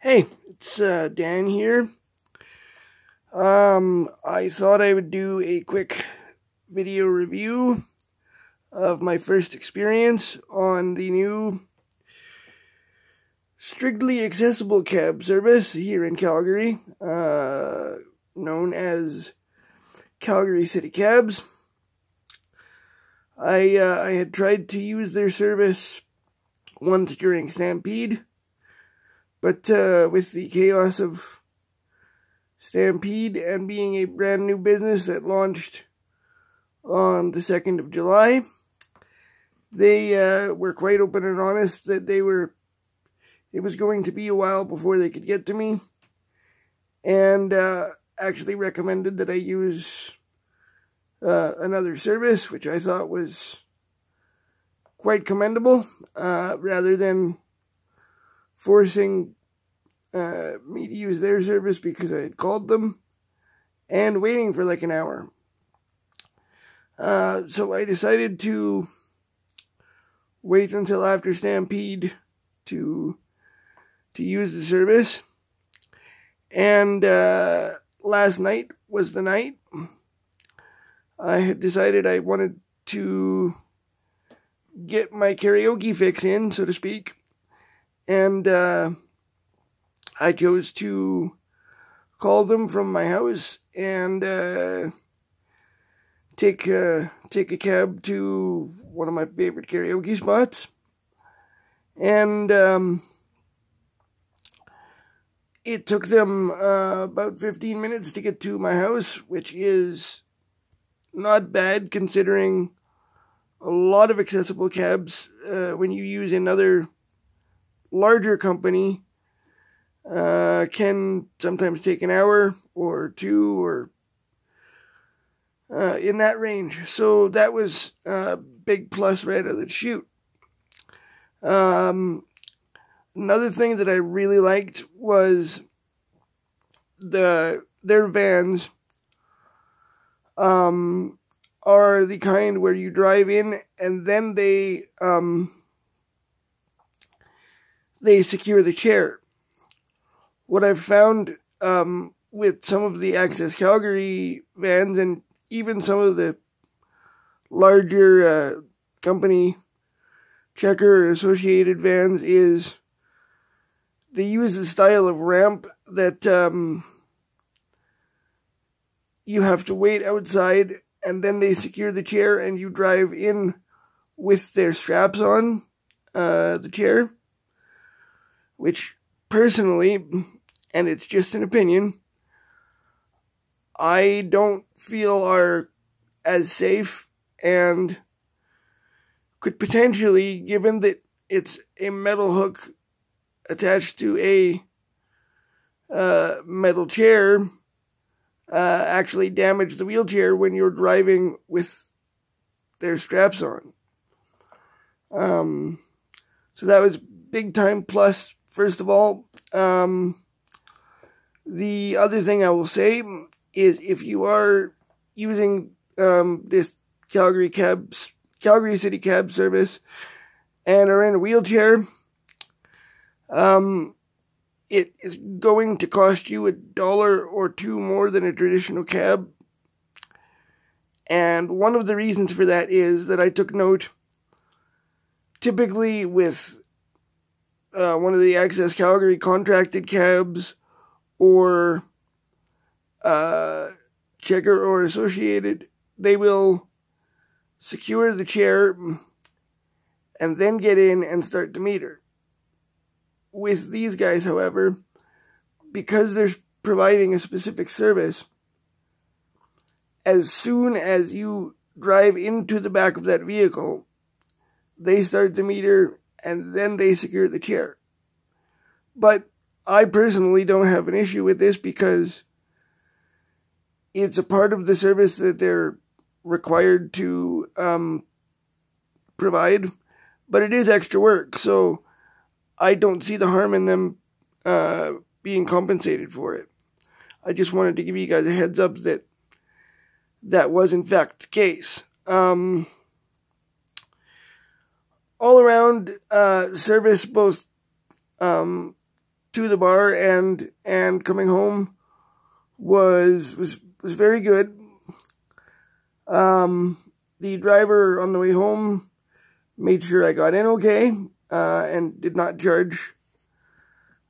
Hey, it's Dan here. I thought I would do a quick video review of my first experience on the new strictly accessible cab service here in Calgary, known as Calgary City Cabs. I had tried to use their service once during Stampede, but with the chaos of Stampede and being a brand new business that launched on the 2nd of July, they were quite open and honest that it was going to be a while before they could get to me, and actually recommended that I use another service, which I thought was quite commendable, rather than forcing me to use their service because I had called them and waiting for like an hour. So I decided to wait until after Stampede to use the service. And last night was the night. I had decided I wanted to get my karaoke fix in, so to speak. And I chose to call them from my house and take a cab to one of my favorite karaoke spots. And it took them about 15 minutes to get to my house, which is not bad considering a lot of accessible cabs, when you use another larger company, can sometimes take an hour or two, or in that range. So that was a big plus right out of the chute. Another thing that I really liked was their vans are the kind where you drive in and then they secure the chair. What I've found with some of the Access Calgary vans and even some of the larger company Checker or Associated vans is they use a style of ramp that you have to wait outside and then they secure the chair and you drive in with their straps on the chair, which personally, and it's just an opinion, I don't feel are as safe and could potentially, given that it's a metal hook attached to a metal chair, actually damage the wheelchair when you're driving with their straps on. So that was big time plus, first of all. The other thing I will say is if you are using this Calgary City Cab service and are in a wheelchair, it is going to cost you $1 or $2 more than a traditional cab. And one of the reasons for that is that I took note, typically with one of the Access Calgary contracted cabs or Checker or Associated, they will secure the chair and then get in and start the meter. With these guys, however, because they're providing a specific service, as soon as you drive into the back of that vehicle, they start the meter and then they secure the chair. But I personally don't have an issue with this because it's a part of the service that they're required to provide, but it is extra work, so I don't see the harm in them being compensated for it. I just wanted to give you guys a heads up that that was in fact the case. All around service, both to the bar and coming home was very good. The driver on the way home made sure I got in okay, and did not charge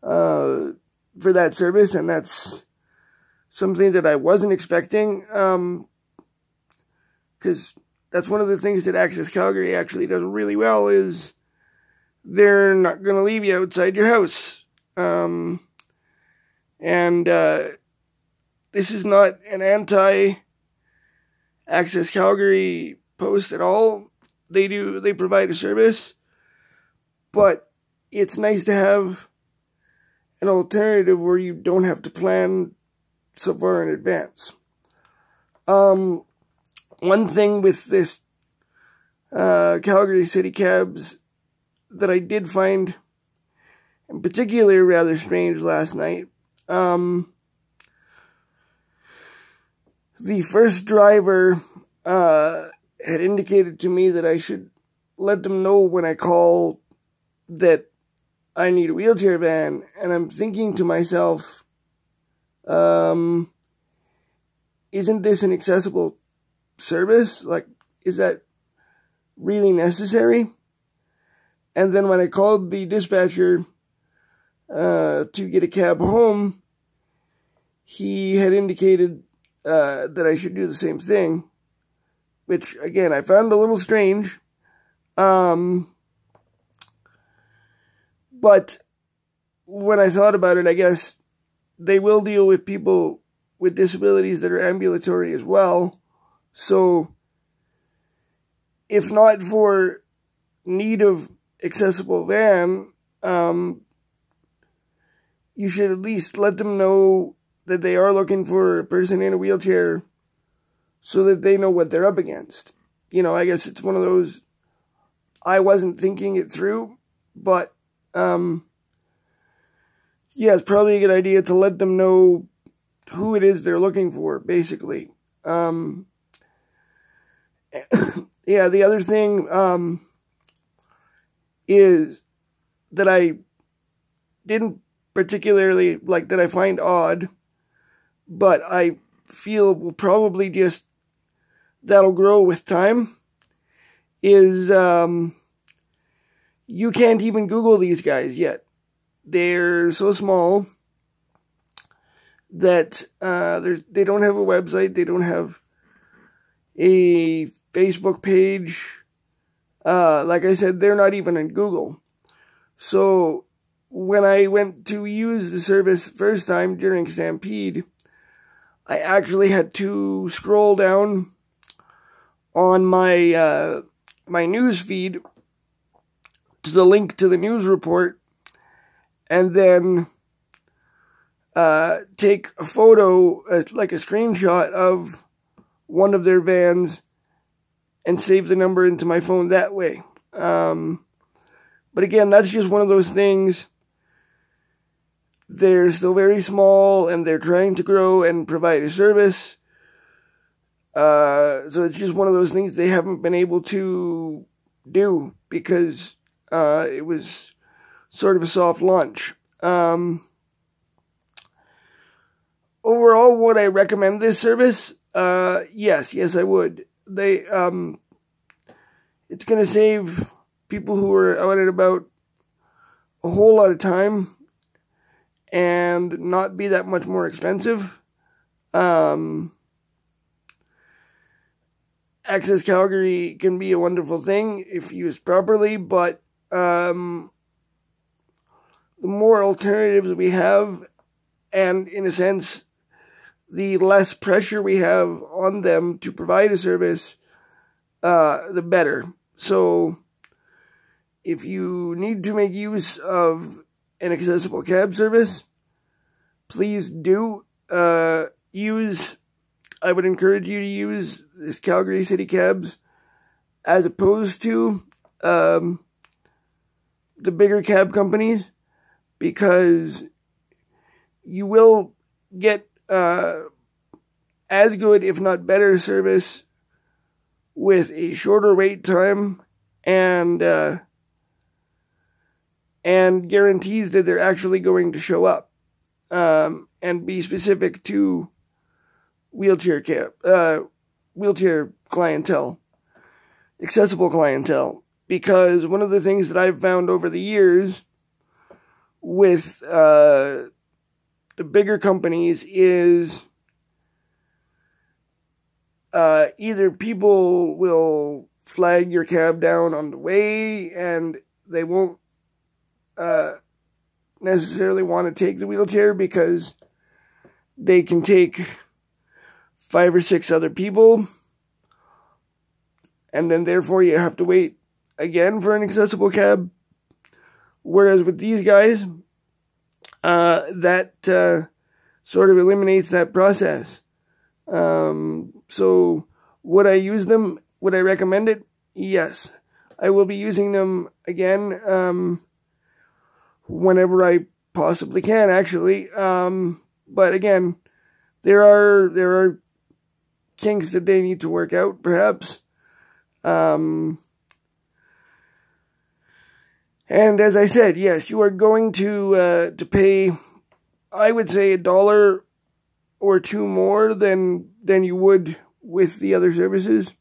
for that service, and that's something that I wasn't expecting, because that's one of the things that Access Calgary actually does really well, is they're not going to leave you outside your house. This is not an anti-Access Calgary post at all. They provide a service, but it's nice to have an alternative where you don't have to plan so far in advance. One thing with this Calgary City Cabs that I did find in particular rather strange last night, the first driver had indicated to me that I should let them know when I call that I need a wheelchair van, and I'm thinking to myself, isn't this an accessible service? Like, is that really necessary? And then when I called the dispatcher to get a cab home, he had indicated that I should do the same thing, which, again, I found a little strange. But when I thought about it, I guess they will deal with people with disabilities that are ambulatory as well. So, if not for need of accessible van, you should at least let them know that they are looking for a person in a wheelchair so that they know what they're up against. You know, I guess it's one of those, I wasn't thinking it through, but yeah, it's probably a good idea to let them know who it is they're looking for, basically. Yeah, the other thing is that I didn't particularly like, that I find odd, but I feel will probably just, that'll grow with time, is you can't even Google these guys yet. They're so small that they don't have a website, they don't have a Facebook page. Like I said, they're not even in Google. So when I went to use the service first time during Stampede, I actually had to scroll down on my my news feed to the link to the news report, and then take a photo, like a screenshot of one of their vans, and save the number into my phone that way. But again, that's just one of those things. They're still very small, and they're trying to grow and provide a service. So it's just one of those things they haven't been able to do, because it was sort of a soft launch. Overall, would I recommend this service? Yes, I would. It's going to save people who are out and about a whole lot of time and not be that much more expensive. Access Calgary can be a wonderful thing if used properly, but the more alternatives we have, and in a sense, the less pressure we have on them to provide a service, the better. So, if you need to make use of an accessible cab service, please do I would encourage you to use this Calgary City Cabs as opposed to the bigger cab companies, because you will get as good, if not better, service with a shorter wait time and and guarantees that they're actually going to show up, and be specific to wheelchair clientele, accessible clientele. Because one of the things that I've found over the years with the bigger companies is either people will flag your cab down on the way and they won't necessarily want to take the wheelchair because they can take 5 or 6 other people, and then therefore you have to wait again for an accessible cab. Whereas with these guys, that sort of eliminates that process. So would I use them? Would I recommend it? Yes. I will be using them again whenever I possibly can, actually. But again, there are kinks that they need to work out, perhaps. And as I said, yes, you are going to pay, I would say, $1 or $2 more than you would with the other services.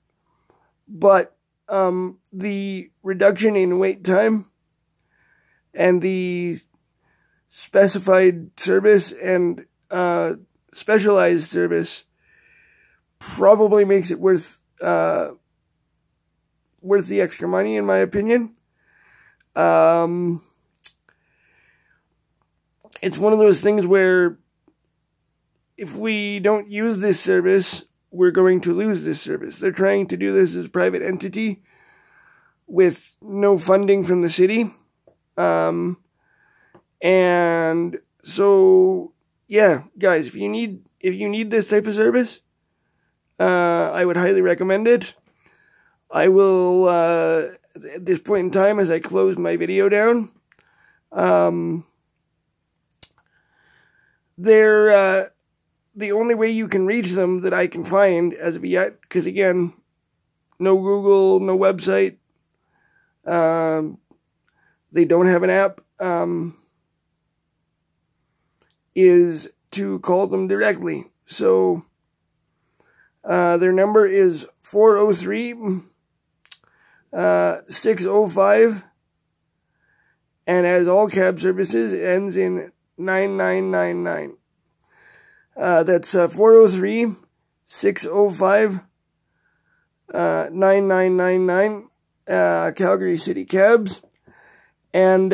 But the reduction in wait time and the specified service and specialized service probably makes it worth the extra money, in my opinion. It's one of those things where if we don't use this service, we're going to lose this service. They're trying to do this as a private entity with no funding from the city. And so, yeah, guys, if you need this type of service, I would highly recommend it. I will, at this point in time, as I close my video down, they're the only way you can reach them that I can find as of yet, because again, no Google, no website, they don't have an app, is to call them directly. So their number is 403-605, and as all cab services, it ends in 9999. That's 403-605-9999, Calgary City Cabs. And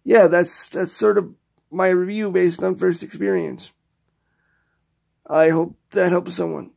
yeah, that's sort of my review based on first experience. I hope that helps someone.